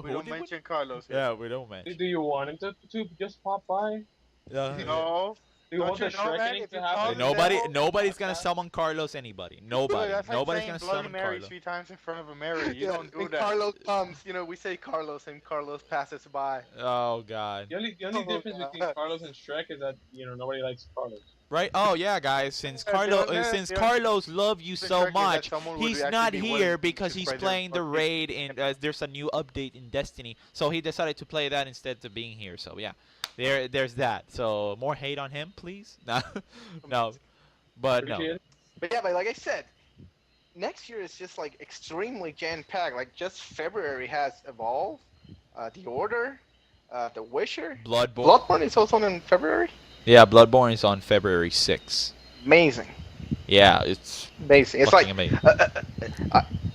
We don't
did we-
mention Carlos. Here.
Yeah, we don't mention.
Do you want him to just pop by?
No.
Do you
Don't
want the
you know,
Shrek
man,
ending
if
to
you
happen?
call
Nobody's gonna summon Carlos. Anybody. Nobody.
That's like
Nobody's
saying
gonna
Bloody
summon
Mary
Carlos.
3 times in front of a Mary. You
yeah,
don't do
when
that.
Carlos comes, we say Carlos and Carlos passes by.
Oh God.
The only
Oh,
difference between
God.
Carlos and Shrek is that nobody likes Carlos.
Right? Oh yeah, guys. Since
Yeah,
Carlos,
yeah,
since
yeah.
Carlos love you
The
so
trick is that
much,
someone would
he's
actually
not
be
here
willing
because
to
he's
play their
playing the
fucking-
raid in. There's a new update in Destiny, so he decided to play that instead of being here. So yeah, there's that. So more hate on him, please. No, no, but no.
Appreciate it.
But yeah, but like I said, next year is just like extremely jam-packed. Like just February has Evolve, The Order, The Wisher.
Bloodborne.
Bloodborne is also in February.
Yeah, Bloodborne is on February 6th.
Amazing,
Yeah, it's
amazing. It's
fucking
like
amazing.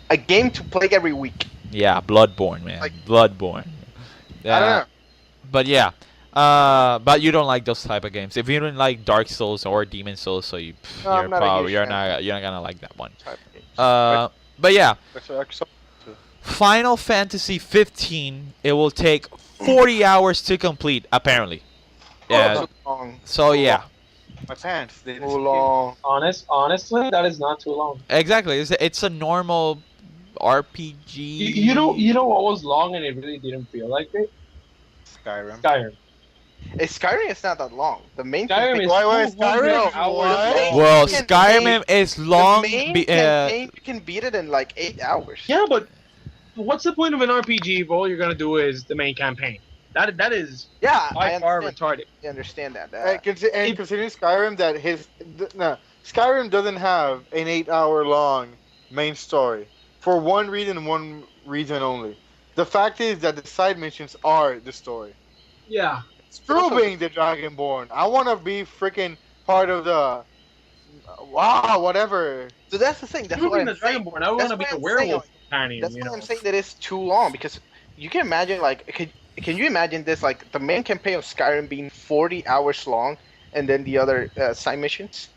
a game to play every week.
Yeah, Bloodborne, man.
like-
Bloodborne.
I don't know.
But yeah, but you don't like those type of games. If you don't like Dark Souls or Demon Souls, so
No,
you're
I'm not a
probably
huge fan of
you're not gonna like that one.
type of games.
Uh, but yeah,
Except
Final Fantasy 15. It will take 40 hours to complete, apparently.
Oh,
Yeah.
too long.
So
Too
yeah,
my pants. They
Too
disappeared.
long.
Honestly, that is not too long.
exactly. It's a normal RPG.
You know what was long and it really didn't feel like it?
Skyrim.
Skyrim.
Skyrim is not that long. The main
Skyrim
campaign.
is
Why is
200
Skyrim?
hours
What?
long.
Well,
Can
Skyrim is long.
The main
Be,
campaign, you can beat it in like 8 hours.
Yeah, but what's the point of an RPG if all you're gonna do is the main campaign? That is
Yeah,
by
I
far
understand.
retarded.
I understand that.
And considering Skyrim, that no, Skyrim doesn't have an 8 hour long main story for one reason only. The fact is that the side missions are the story.
Yeah.
Screw being the Dragonborn. I want to be freaking part of the. Wow, whatever.
So that's the thing. That's
Screw
what
being
I'm
the
saying.
Dragonborn. I want to be
That's
a
what I'm saying,
werewolf
like,
companion.
That's
You
why
know.
I'm saying that it's too long because you can imagine can you imagine this like the main campaign of Skyrim being 40 hours long and then the other side missions?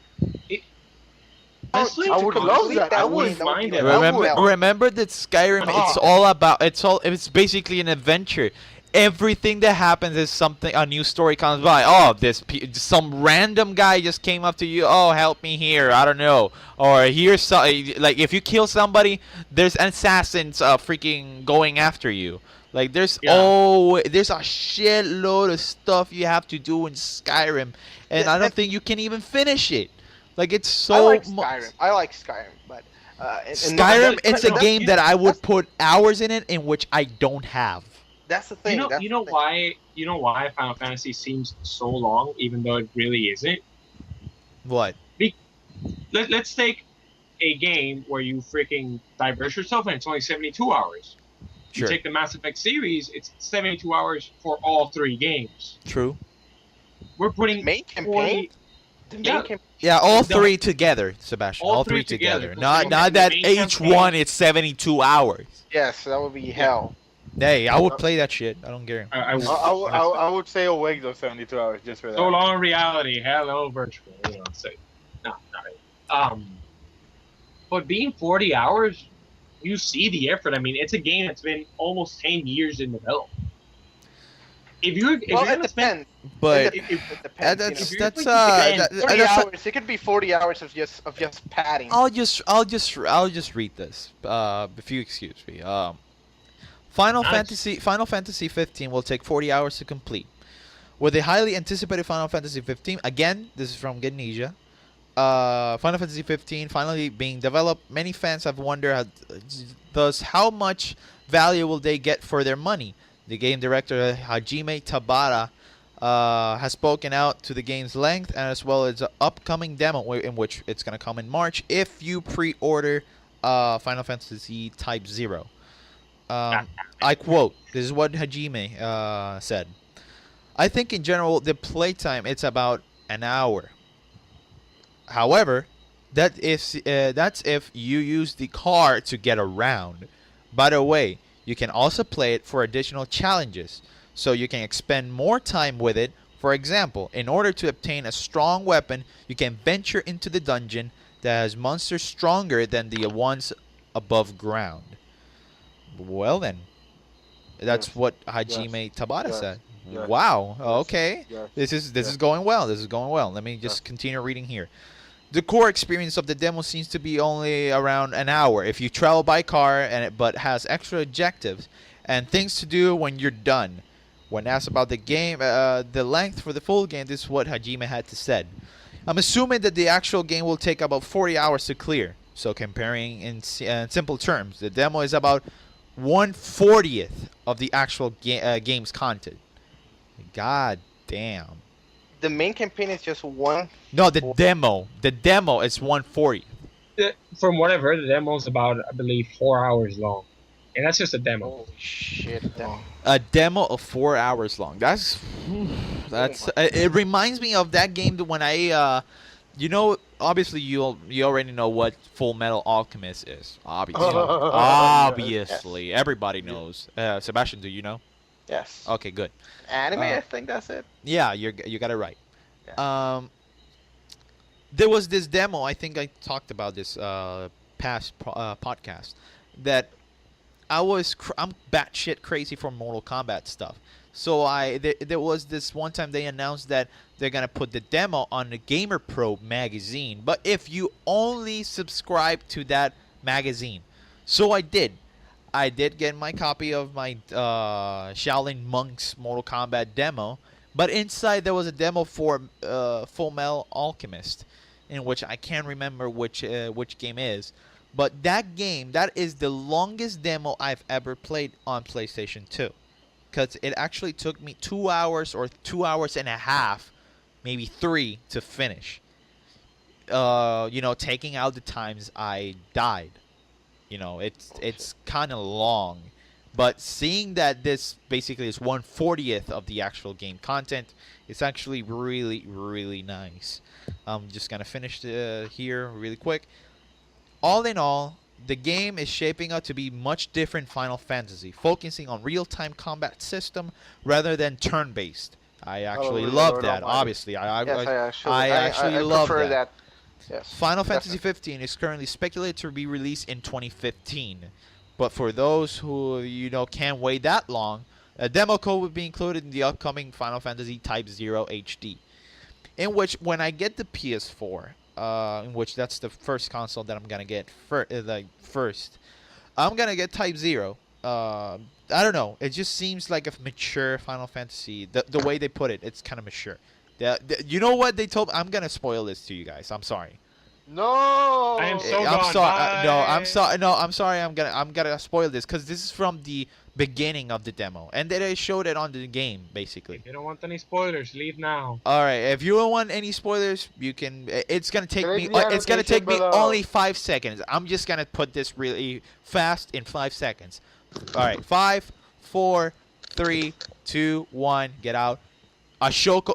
Honestly,
I
To
would
complete
love that. I
wouldn't
that would
mind
be
it.
like-
remember,
hell.
remember that Skyrim. It's
Ah.
all about. It's basically an adventure. Everything that happens is something. A new story comes by. Oh, some random guy just came up to you. Oh, help me here. I don't know. Or here's like if you kill somebody, there's assassins freaking going after you. Like there's
Yeah.
there's a shitload of stuff you have to do in Skyrim, and
Yeah,
I don't
and-
think you can even finish it. Like it's
I
so
like
mu-
Skyrim. I like Skyrim, but
Skyrim, it's a
that's-
game that I would
that's-
put hours in it in which I don't have.
That's the thing. That's
You
the
know
thing.
why Final Fantasy seems so long, even though it really isn't.
What?
Let's take a game where you freaking diverse yourself and it's only 72 hours.
Sure.
You take the Mass Effect series, it's 72 hours for all 3 games.
True.
We're putting
Main campaign.
40.
The main
Yeah.
campaign.
Yeah, all
The-
three together, Sebastian.
all
All
three
three together.
together.
Not
The
not that
main
each
campaign.
one is 72 hours.
Yes, that would be hell.
Hey, I would play that shit. I don't care.
I would say awake those 72 hours just for that.
So long reality, hello virtual. You know, say no, not really. But being 40 hours, you see the effort. I mean, it's a game that's been almost 10 years in development. If
Well,
you're
it
gonna spend,
depends.
But
It depends.
that's
you know.
that's
If you're
40
that's
hours. It could be 40 hours of just padding.
I'll just read this. If you excuse me.
Nice.
Final Fantasy 15 will take 40 hours to complete. With a highly anticipated Final Fantasy 15, again, this is from Ganesia. Final Fantasy 15 finally being developed. Many fans have wondered, thus, how much value will they get for their money? The game director Hajime Tabata has spoken out to the game's length and as well as an upcoming demo in which it's gonna come in March if you pre-order Final Fantasy Type 0. I quote, this is what Hajime said. I think in general the playtime it's about an hour. However, that's if you use the car to get around. By the way, you can also play it for additional challenges, so you can expend more time with it. For example, in order to obtain a strong weapon, you can venture into the dungeon that has monsters stronger than the ones above ground. Well then, that's
Yes.
what Hajime Tabata
Yes.
said.
Yes.
Wow.
Yes.
Okay.
Yes.
This is
Yes.
going well. This is going well. Let me just continue reading here. The core experience of the demo seems to be only around an hour if you travel by car, but has extra objectives and things to do when you're done. When asked about the game, the length for the full game, this is what Hajime had to said. I'm assuming that the actual game will take about 40 hours to clear. So comparing in simple terms, the demo is about 1/40th of the actual game's content. God damn.
The main campaign is just one.
No, the demo is 1/40th.
from what I've heard, the demo is about, I believe, 4 hours long, and that's just a demo.
Holy shit! Demo.
A demo of 4 hours long. That's it reminds me of that game that when I obviously you already know what Full Metal Alchemist is. Obviously. Obviously. Everybody knows. Sebastian, do you know?
Yes.
Okay, good.
Anime,
Uh,
I think that's it.
yeah, you got it right.
Yeah.
There was this demo. I think I talked about this podcast that I'm batshit crazy for Mortal Kombat stuff. So there was this one time they announced that they're gonna put the demo on the Gamer Pro magazine, but if you only subscribe to that magazine. So I did. I did get my copy of my Shaolin Monks Mortal Kombat demo, but inside there was a demo for Full Metal Alchemist, in which I can't remember which game is. But that game, that is the longest demo I've ever played on PlayStation 2. Because it actually took me 2 hours or 2 hours and a half, maybe 3, to finish. Taking out the times I died. It's kind of long. But seeing that this basically is 1/40th of the actual game content, it's actually really, really nice. I'm just going to finish here really quick. All in all, the game is shaping up to be much different Final Fantasy, focusing on real-time combat system rather than turn-based. I actually
Hallelujah,
love
Lord
that.
Almighty.
Obviously,
Yes,
I actually
I
love
prefer
that.
that. Yes.
Final Fantasy
Definitely.
15 is currently speculated to be released in 2015. But for those who can't wait that long, a demo code will be included in the upcoming Final Fantasy Type 0 HD. In which, when I get the PS4, in which that's the first console that I'm gonna get first, I'm gonna get Type 0. I don't know. It just seems like a mature Final Fantasy. The way they put it, it's kind of mature. You know what they told? I'm gonna spoil this to you guys. I'm sorry.
No.
I am so
I'm
gone.
sorry. No, I'm
Bye.
sorry. No, I'm sorry. I'm gonna spoil this because this is from the beginning of the demo, and then they showed it on the game basically.
If you don't want any spoilers, leave now.
All right. If you don't want any spoilers, you can. It's gonna take
Click
me.
the
It's gonna
annotation
take me
below.
only 5 seconds. I'm just gonna put this really fast in 5 seconds. All right. 5, 4, 3, 2, 1. Get out.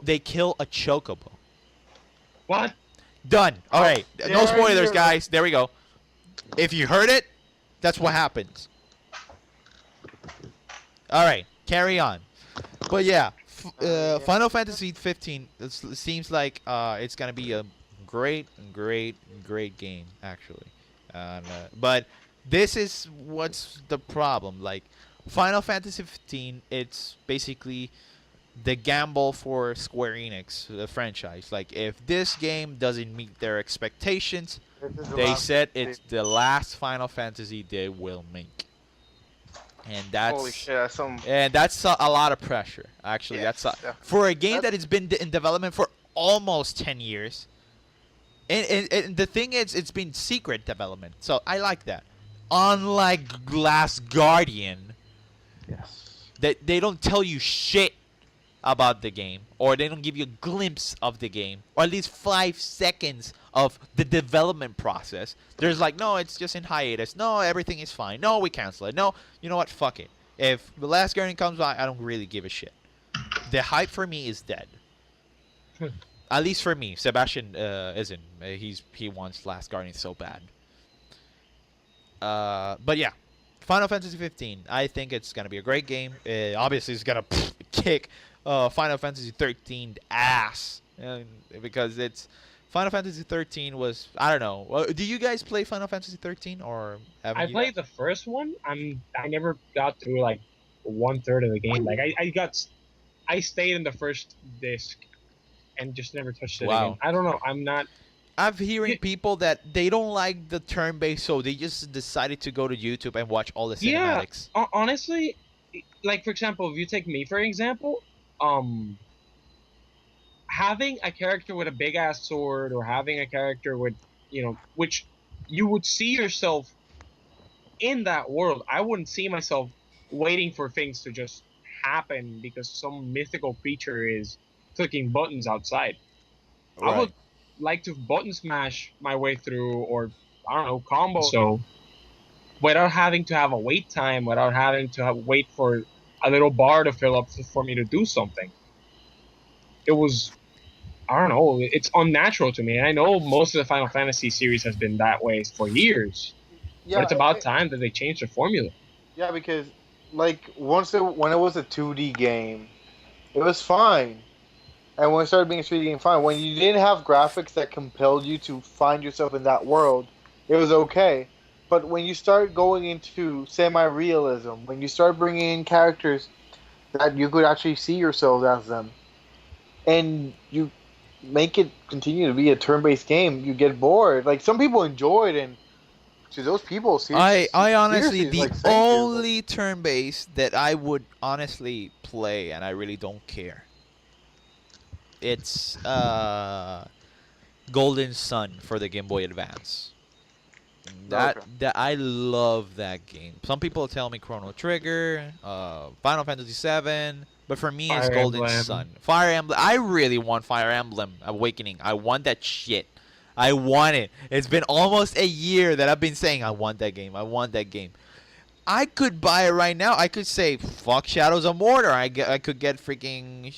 They kill a chocobo.
What?
Done. All right. No
dare
spoilers,
you.
guys. There we go. If you heard it, that's what happens. All right. Carry on. But yeah, Final Fantasy 15 seems like it's gonna be a great, great, great game actually. But this is what's the problem. Like Final Fantasy 15, it's basically the gamble for Square Enix, the franchise. Like if this game doesn't meet their expectations,
This is the
they
last
said
thing.
it's the last Final Fantasy they will make. And
Holy shit, that's some.
that's a lot of pressure. Actually,
Yes,
for a game that
that's-
has been in development for almost 10 years. And the thing is, it's been secret development, so I like that. Unlike Last Guardian,
Yes.
that they don't tell you shit about the game, or they don't give you a glimpse of the game, or at least 5 seconds of the development process. There's like, no, it's just in hiatus. No, everything is fine. No, we cancel it. No, you know what? Fuck it. If The Last Guardian comes by, I don't really give a shit. The hype for me is dead. At least for me. Sebastian isn't. He wants Last Guardian so bad. But yeah, Final Fantasy 15. I think it's gonna be a great game. Obviously, it's gonna kick Final Fantasy 13 ass, because it's Final Fantasy 13 was, I don't know. Do you guys play Final Fantasy 13 or haven't
I
you?
played the first one. I never got through like 1/3 of the game. Like I stayed in the first disc and just never touched it
Wow.
again. I don't know. I'm not.
I'm hearing people that they don't like the turn-based, so they just decided to go to YouTube and watch all the
Yeah.
cinematics.
Honestly, like for example, if you take me for example, having a character with a big ass sword or having a character with, which you would see yourself in that world. I wouldn't see myself waiting for things to just happen because some mythical creature is clicking buttons outside. I would like to button smash my way through, or I don't know, combo. So without having to have a wait time, without having to wait for a little bar to fill up for me to do something. It was, I don't know, it's unnatural to me. And I know most of the Final Fantasy series has been that way for years.
Yeah,
But it's about time that they change the formula.
Yeah, because
like when it was a 2D game, it was fine. And when it started being a 3D game, fine. When you didn't have graphics that compelled you to find yourself in that world, it was okay. But when you start going into semi-realism, when you start bringing in characters that you could actually see yourself as them, and you make it continue to be a turn-based game, you get bored. Like some people enjoy it, and to those people,
I honestly,
seriously,
the
like thank you. But
only turn-based that I would honestly play, and I really don't care, it's Golden Sun for the Game Boy Advance. That
okay,
that I love that game. Some people tell me Chrono Trigger, Final Fantasy VII, but for me it's
Fire
Golden
Emblem.
Sun. Fire Emblem. I really want Fire Emblem Awakening. I want that shit. I want it. It's been almost a year that I've been saying I want that game. I want that game. I could buy it right now. I could say fuck Shadows of Mordor. I could get freaking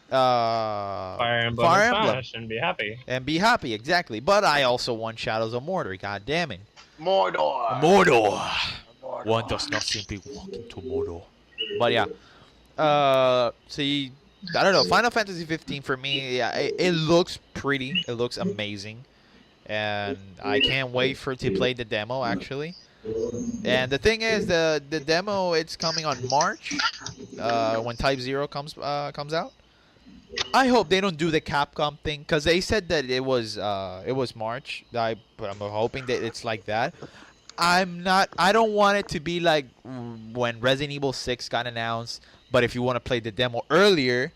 Fire Emblem and
Fire Emblem
Smash and be happy.
and be happy exactly. But I also want Shadows of Mordor. God damn it.
Mordor.
Mordor. One
Mordor.
does not simply walk into Mordor. But yeah, see, I don't know. Final Fantasy 15 for me, yeah, it looks pretty. It looks amazing, and I can't wait for to play the demo actually. And the thing is, the demo it's coming on March, when Type Zero comes out. I hope they don't do the Capcom thing because they said that it was March. I'm hoping that it's like that. I'm not. I don't want it to be like when Resident Evil 6 got announced. But if you want to play the demo earlier,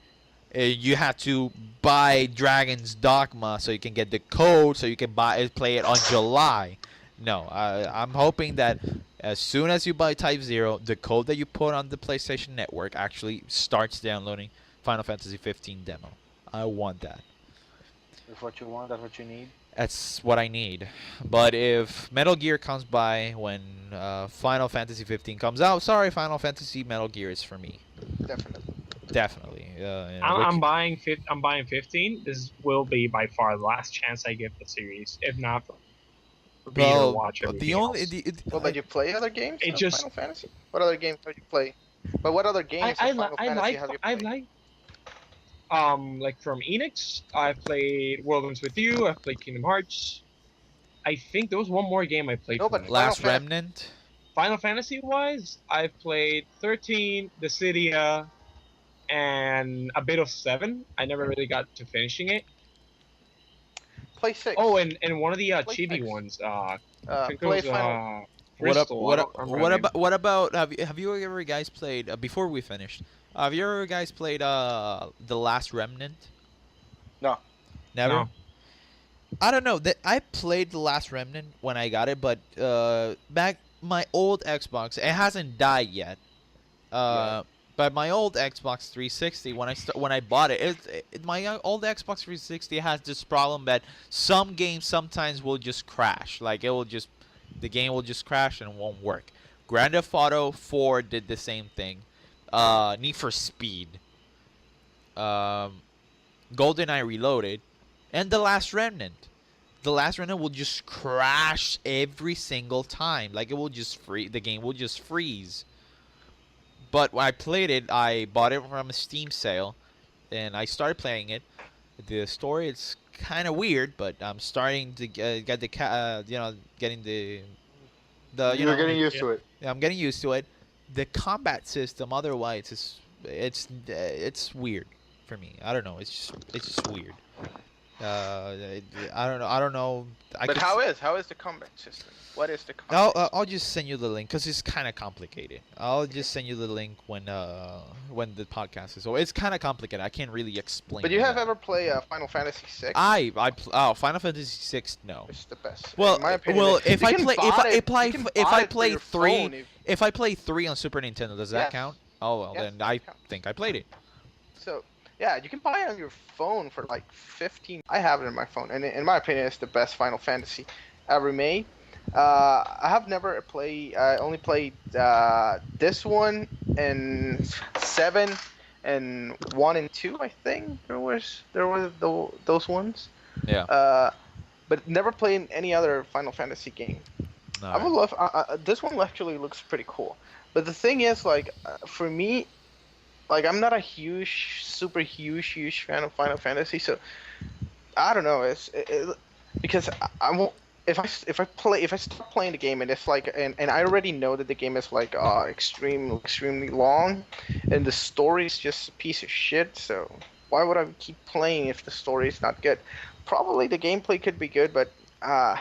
you have to buy Dragon's Dogma so you can get the code so you can play it on July. No, I'm hoping that as soon as you buy Type Zero, the code that you put on the PlayStation Network actually starts downloading Final Fantasy 15 demo. I want that.
That's what you want. That's what you need.
That's what I need. But if Metal Gear comes by when Final Fantasy 15 comes out, sorry, Final Fantasy Metal Gear is for me.
Definitely.
Definitely.
I'm buying 15. This will be by far the last chance I give the series. If not, for me to watch everything
the only
else.
Well, but you play other games
It
of
just-
Final Fantasy? What other games have you play? But what other games of Final Fantasy have you played?
Like from Enix, I've played World Ends With You, I've played Kingdom Hearts. I think there was one more game I played
No,
from
but
them.
Last
Final
Remnant.
Final Fantasy wise, I've played 13, Dissidia, and a bit of 7. I never really got to finishing it.
Play 6.
Oh, and one of the
Play
chibi
6.
ones. I think it
Play
was
Final.
Crystal. I don't remember the name.
What about have you ever guys played before we finished? Have you ever guys played The Last Remnant?
No.
Never.
No.
I don't know. That I played The Last Remnant when I got it, but back my old Xbox, it hasn't died yet. But my old Xbox 360, when I bought it, my old Xbox 360 has this problem that some games sometimes will just crash. Like the game will just crash and it won't work. Grand Theft Auto 4 did the same thing. Need for Speed. GoldenEye Reloaded, and The Last Remnant. The Last Remnant will just crash every single time. Like it will just the game will just freeze. But when I played it, I bought it from a Steam sale, and I started playing it. The story is kind of weird, but I'm starting to get the getting the
You're getting used to it.
I'm getting used to it. The combat system, otherwise, it's weird for me. I don't know. It's just weird. I don't know. I don't know.
But how is the combat system? What is the combat?
I'll just send you the link because it's kind of complicated. I'll just send you the link when the podcast is. So it's kind of complicated. I can't really explain.
But you have
that.
ever played Final Fantasy 6?
Final Fantasy 6 no.
It's the best.
Well,
in my opinion,
well, if
you
I
can
play
buy it- you can
if
buy
I
it for
play
your
3
phone
if I play 3 on Super Nintendo, does that
Yes.
count? Oh well,
Yes,
then
that
I
counts.
think I played it.
So yeah, you can buy it on your phone for like 15. I have it in my phone, and in my opinion, it's the best Final Fantasy ever made. I have never played. I only played this one and 7 and 1 and 2. I think there was those ones.
Yeah.
But never played any other Final Fantasy game. I would love. This one actually looks pretty cool. But the thing is, like, for me, like, I'm not a super huge fan of Final Fantasy, so I don't know. Because I won't. If I start playing the game and it's like and I already know that the game is like extremely long, and the story is just a piece of shit. So why would I keep playing if the story is not good? Probably the gameplay could be good, but uh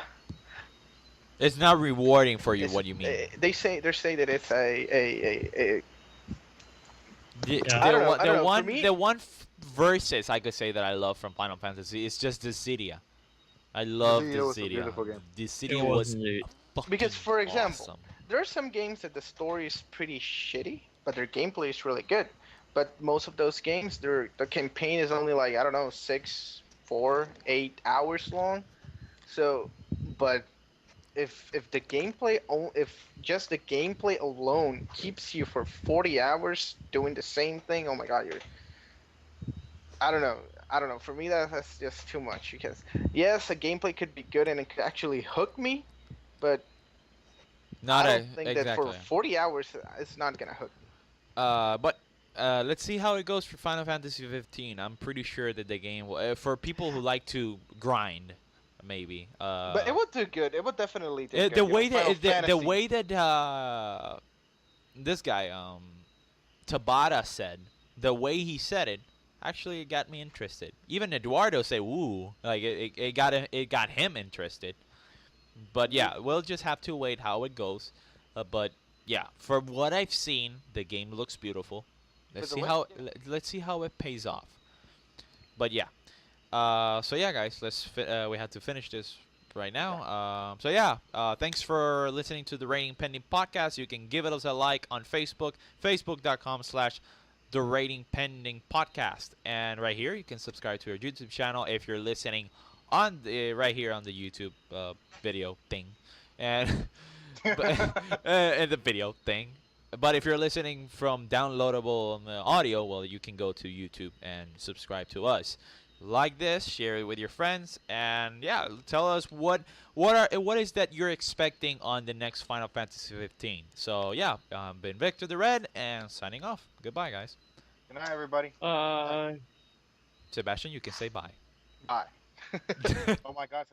It's not rewarding for you.
it's
What do you mean?
they say that it's a
The
Yeah.
I
the
don't know
one
I
the
don't know. For
one
me,
the one verses I could say that I love from Final Fantasy is just the Cydia. I love the
It was a
Cydia.
beautiful game.
The
It
Cydia
was
was
neat.
because
fucking
for example,
awesome.
there are some games that the story is pretty shitty, but their gameplay is really good. But most of those games, the campaign is only like I don't know 8 hours long. So, but if the if just the gameplay alone keeps you for 40 hours doing the same thing, oh my god, you're I don't know. I don't know. For me, that's just too much because yes, the gameplay could be good and it could actually hook me, but I
Not
don't
a
think that for
exactly.
40 hours it's not gonna hook me.
But let's see how it goes for Final Fantasy 15. I'm pretty sure that the game will, for people who like to grind, maybe.
But it would do good. It would definitely do
The
good. You know,
way
Final
that the
Fantasy.
way that this guy Tabata said, the way he said it, actually got me interested. Even Eduardo say, "Woo!" Like it got him interested. But
Mhm.
yeah, we'll just have to wait how it goes. But yeah, from what I've seen, the game looks beautiful.
But
Let's
the
see
way,
how let's see how it pays off. But yeah, so yeah, guys, we have to finish this right
yeah.
now. So yeah, thanks for listening to the Rating Pending podcast. You can give us a like on Facebook, facebook.com/. The Rating Pending podcast, and right here you can subscribe to our YouTube channel if you're listening on the right here on the YouTube video thing, and but and the video thing. But if you're listening from downloadable audio, well, you can go to YouTube and subscribe to us. Like this, share it with your friends, and yeah, tell us what is that you're expecting on the next Final Fantasy 15. So yeah, been Victor the Red, and signing off. Goodbye, guys.
Good night, everybody.
Uh,
Sebastian, you can say bye.
Bye. Oh my God.